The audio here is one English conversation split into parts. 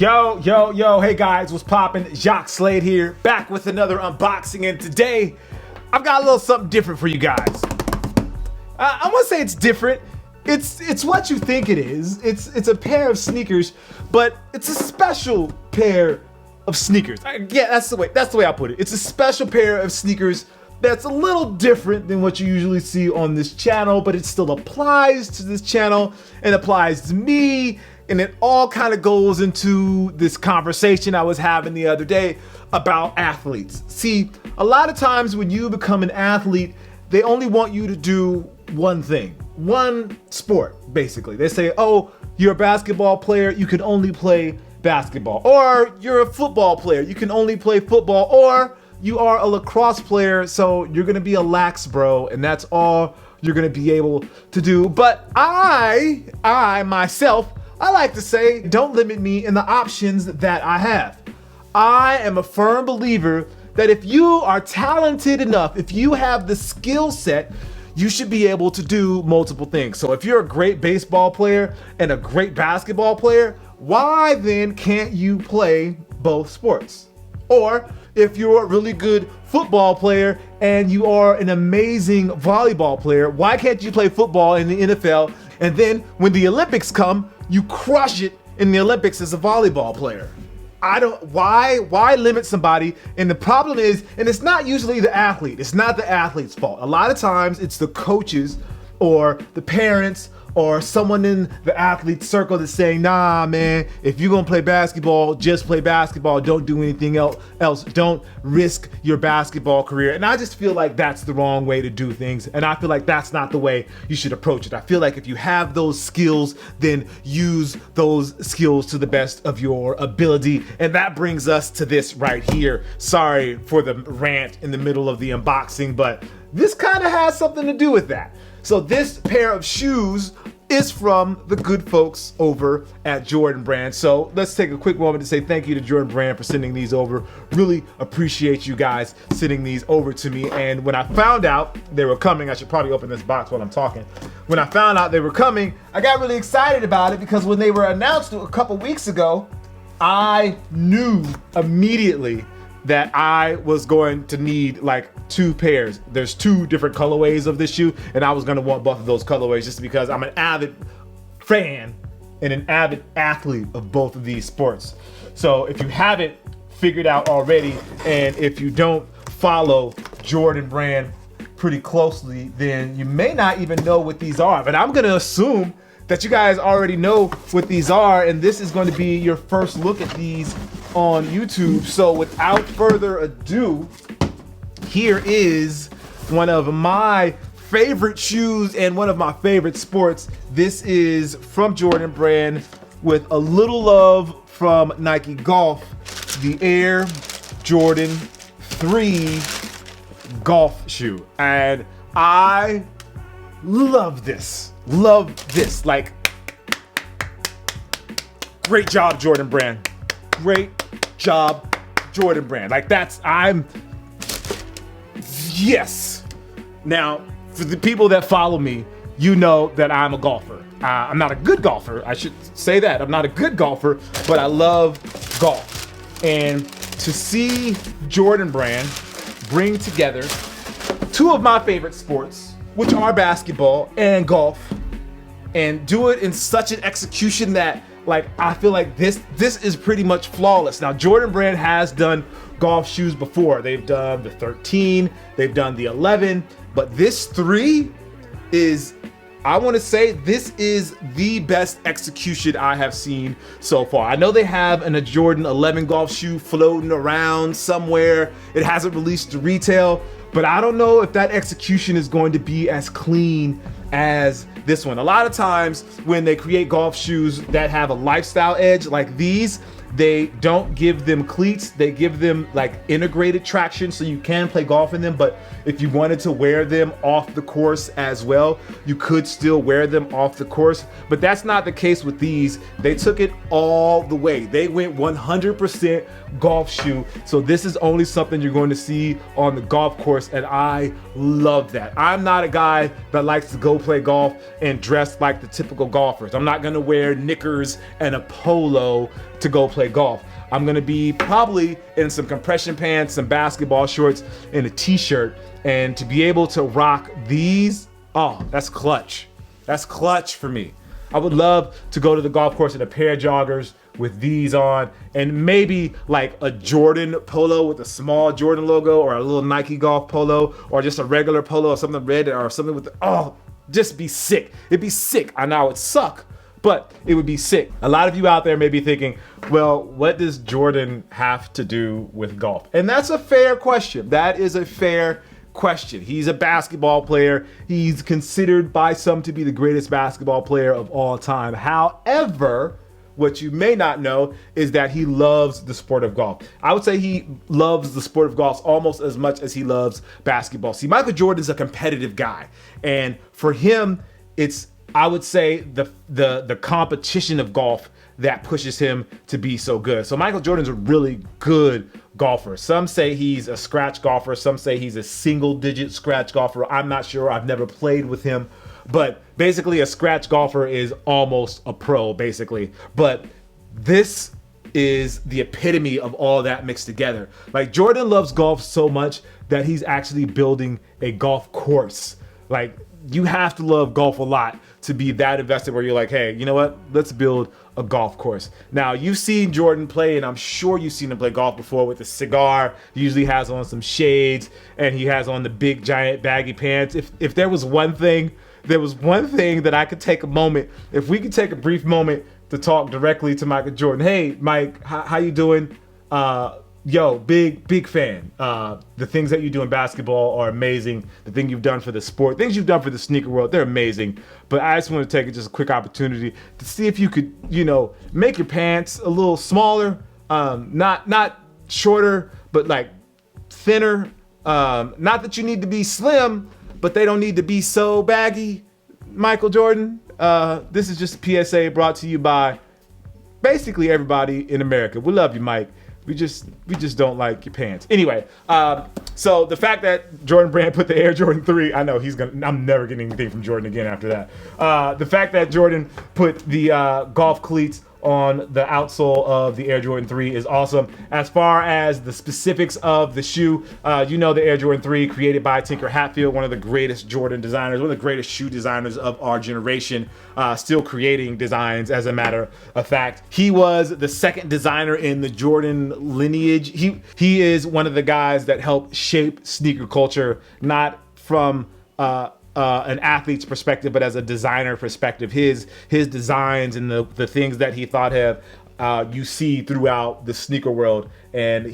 Yo, hey guys, what's poppin'? Jacques Slade here, back with another unboxing, and today I've got a little something different for you guys. I won't say it's different. It's what you think it is. It's a pair of sneakers, but it's a special pair of sneakers. Yeah, that's the way I put it. It's a special pair of sneakers that's a little different than what you usually see on this channel, but it still applies to this channel and applies to me. And it all kind of goes into this conversation I was having the other day about athletes. See, a lot of times when you become an athlete, they only want you to do one thing, one sport, basically. They say, oh, you're a basketball player, you can only play basketball. Or you're a football player, you can only play football. Or you are a lacrosse player, so you're gonna be a lax bro, and that's all you're gonna be able to do. But I myself, I like to say, don't limit me in the options that I have. I am a firm believer that if you are talented enough, if you have the skill set, you should be able to do multiple things. So if you're a great baseball player and a great basketball player, why then can't you play both sports? Or if you're a really good football player and you are an amazing volleyball player, why can't you play football in the NFL? And then when the Olympics come, you crush it in the Olympics as a volleyball player. Why limit somebody? And the problem is, and it's not usually the athlete, it's not the athlete's fault. A lot of times it's the coaches or the parents or someone in the athlete circle that's saying, nah, man, if you're gonna play basketball, just play basketball. Don't do anything else. Don't risk your basketball career. And I just feel like that's the wrong way to do things. And I feel like that's not the way you should approach it. I feel like if you have those skills, then use those skills to the best of your ability. And that brings us to this right here. Sorry for the rant in the middle of the unboxing, but this kind of has something to do with that. So this pair of shoes is from the good folks over at Jordan Brand. So let's take a quick moment to say thank you to Jordan Brand for sending these over. Really appreciate you guys sending these over to me. And when I found out they were coming, I should probably open this box while I'm talking. When I found out they were coming, I got really excited about it because when they were announced a couple weeks ago, I knew immediately that I was going to need like two pairs. There's two different colorways of this shoe, and I was gonna want both of those colorways just because I'm an avid fan and an avid athlete of both of these sports. So if you haven't figured out already, and if you don't follow Jordan Brand pretty closely, then you may not even know what these are. But I'm gonna assume that you guys already know what these are, and this is going to be your first look at these on YouTube. So without further ado, here is one of my favorite shoes and one of my favorite sports. This is from Jordan Brand with a little love from Nike Golf, the Air Jordan 3 golf shoe. And I love this. Like, great job, Jordan Brand. Great job, Jordan Brand. Like, yes. Now, for the people that follow me, you know that I'm a golfer. I'm not a good golfer. I should say that. I'm not a good golfer, but I love golf. And to see Jordan Brand bring together two of my favorite sports, which are basketball and golf, and do it in such an execution that, like, I feel like this is pretty much flawless. Now, Jordan Brand has done golf shoes before. They've done the 13, they've done the 11, but this 3 is, I want to say, this is the best execution I have seen so far. I know they have a Jordan 11 golf shoe floating around somewhere. It hasn't released to retail, but I don't know if that execution is going to be as clean as this one. A lot of times when they create golf shoes that have a lifestyle edge like these, they don't give them cleats. They give them like integrated traction so you can play golf in them. But if you wanted to wear them off the course as well, you could still wear them off the course. But that's not the case with these. They took it all the way. They went 100% golf shoe. So this is only something you're going to see on the golf course, and I love that. I'm not a guy that likes to go play golf and dress like the typical golfers. I'm not gonna wear knickers and a polo to go play play golf. I'm gonna be probably in some compression pants, some basketball shorts, and a t-shirt. And to be able to rock these, oh, that's clutch. That's clutch for me. I would love to go to the golf course in a pair of joggers with these on, and maybe like a Jordan polo with a small Jordan logo, or a little Nike golf polo, or just a regular polo or something red, or something with just be sick. It'd be sick. I know it would suck, but it would be sick. A lot of you out there may be thinking, well, what does Jordan have to do with golf? And that's a fair question. That is a fair question. He's a basketball player. He's considered by some to be the greatest basketball player of all time. However, what you may not know is that he loves the sport of golf. I would say he loves the sport of golf almost as much as he loves basketball. See, Michael Jordan's a competitive guy, and for him, it's, I would say, the competition of golf that pushes him to be so good. So Michael Jordan's a really good golfer. Some say he's a scratch golfer. Some say he's a single-digit scratch golfer. I'm not sure. I've never played with him. But basically, a scratch golfer is almost a pro, basically. But this is the epitome of all that mixed together. Like, Jordan loves golf so much that he's actually building a golf course. Like, you have to love golf a lot to be that invested where you're like, hey, you know what? Let's build a golf course. Now, you've seen Jordan play, and I'm sure you've seen him play golf before with a cigar. He usually has on some shades, and he has on the big, giant, baggy pants. If there was one thing that I could take a moment, if we could take a brief moment to talk directly to Michael Jordan. Hey, Mike, how you doing? Yo, big fan. The things that you do in basketball are amazing. The thing you've done for the sport, things you've done for the sneaker world, they're amazing. But I just want to take just a quick opportunity to see if you could, make your pants a little smaller, not shorter, but like thinner. Not that you need to be slim, but they don't need to be so baggy. Michael Jordan, this is just a PSA brought to you by basically everybody in America. We love you, Mike. We just don't like your pants. Anyway, so the fact that Jordan Brand put the Air Jordan 3, I know I'm never getting anything from Jordan again after that. The fact that Jordan put the golf cleats on the outsole of the Air Jordan 3 is awesome. As far as the specifics of the shoe, the Air Jordan 3 created by Tinker Hatfield, one of the greatest Jordan designers, one of the greatest shoe designers of our generation, still creating designs as a matter of fact. He was the second designer in the Jordan lineage. He is one of the guys that helped shape sneaker culture, not from an athlete's perspective, but as a designer perspective. His designs and the things that he thought have you see throughout the sneaker world, and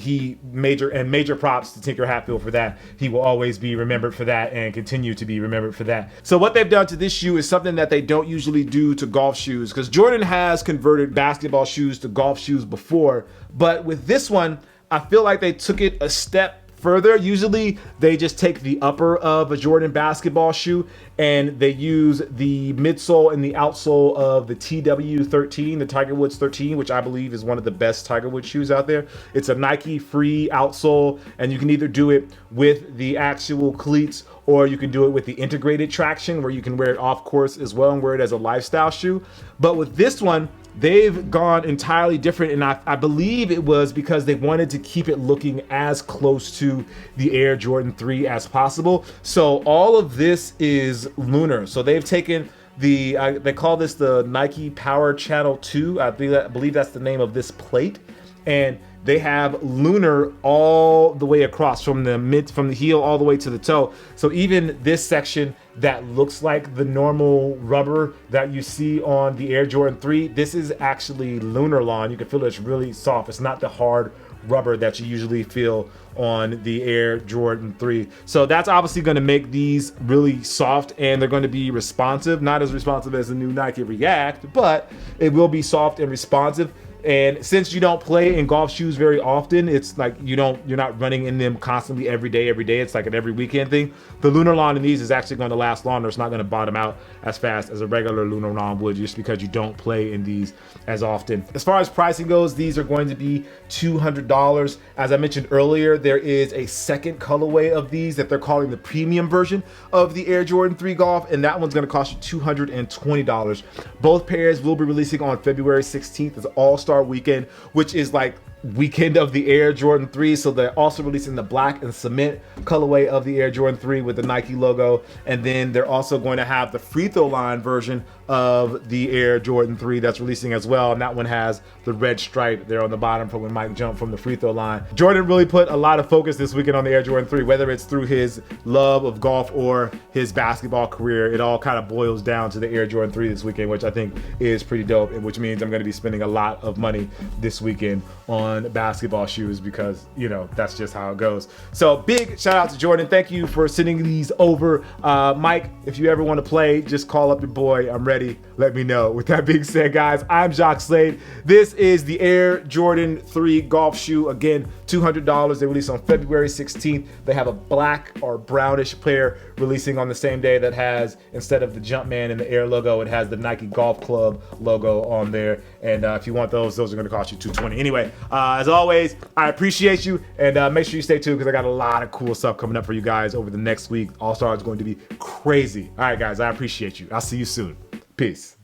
major props to Tinker Hatfield for that. He will always be remembered for that and continue to be remembered for that. So what they've done to this shoe is something that they don't usually do to golf shoes, because Jordan has converted basketball shoes to golf shoes before, but with this one, I feel like they took it a step further. Usually they just take the upper of a Jordan basketball shoe and they use the midsole and the outsole of the TW13, the Tiger Woods 13, which I believe is one of the best Tiger Woods shoes out there. It's a Nike free outsole, and you can either do it with the actual cleats, or you can do it with the integrated traction where you can wear it off course as well and wear it as a lifestyle shoe. But with this one, they've gone entirely different, and I believe it was because they wanted to keep it looking as close to the Air Jordan 3 as possible. So all of this is lunar. So they've taken they call this the Nike Power Channel 2. I believe that's the name of this plate, and they have lunar all the way across from the heel all the way to the toe. So even this section that looks like the normal rubber that you see on the Air Jordan 3, this is actually lunar lawn. You can feel it's really soft. It's not the hard rubber that you usually feel on the Air Jordan 3. So that's obviously going to make these really soft, and they're going to be responsive. Not as responsive as the new Nike React, but it will be soft and responsive. And since you don't play in golf shoes very often, it's like you're not running in them constantly every day. It's like an every weekend thing. The lunar lawn in these is actually going to last longer. It's not going to bottom out as fast as a regular lunar lawn would, just because you don't play in these as often. As far as pricing goes, these are going to be $200. As I mentioned earlier, there is a second colorway of these that they're calling the premium version of the Air Jordan 3 Golf, and that one's going to cost you $220. Both pairs will be releasing on February 16th as all All-Star Weekend, which is like weekend of the Air Jordan 3. So they're also releasing the black and cement colorway of the Air Jordan 3 with the Nike logo. And then they're also going to have the free throw line version of the Air Jordan 3 that's releasing as well. And that one has the red stripe there on the bottom for when Mike jumped from the free throw line. Jordan really put a lot of focus this weekend on the Air Jordan 3, whether it's through his love of golf or his basketball career. It all kind of boils down to the Air Jordan 3 this weekend, which I think is pretty dope, and which means I'm going to be spending a lot of money this weekend on basketball shoes because, you know, that's just how it goes. So big shout out to Jordan. Thank you for sending these over. Mike, if you ever want to play, just call up your boy. I'm ready. Let me know. With that being said, guys, I'm Jacques Slade. This is the Air Jordan 3 golf shoe. Again, $200. They release on February 16th. They have a black or brownish pair releasing on the same day that has, instead of the Jumpman and the Air logo, it has the Nike Golf Club logo on there. And if you want those are going to cost you $220. Anyway, as always, I appreciate you, and make sure you stay tuned because I got a lot of cool stuff coming up for you guys over the next week. All-Star is going to be crazy. All right, guys, I appreciate you. I'll see you soon. Peace.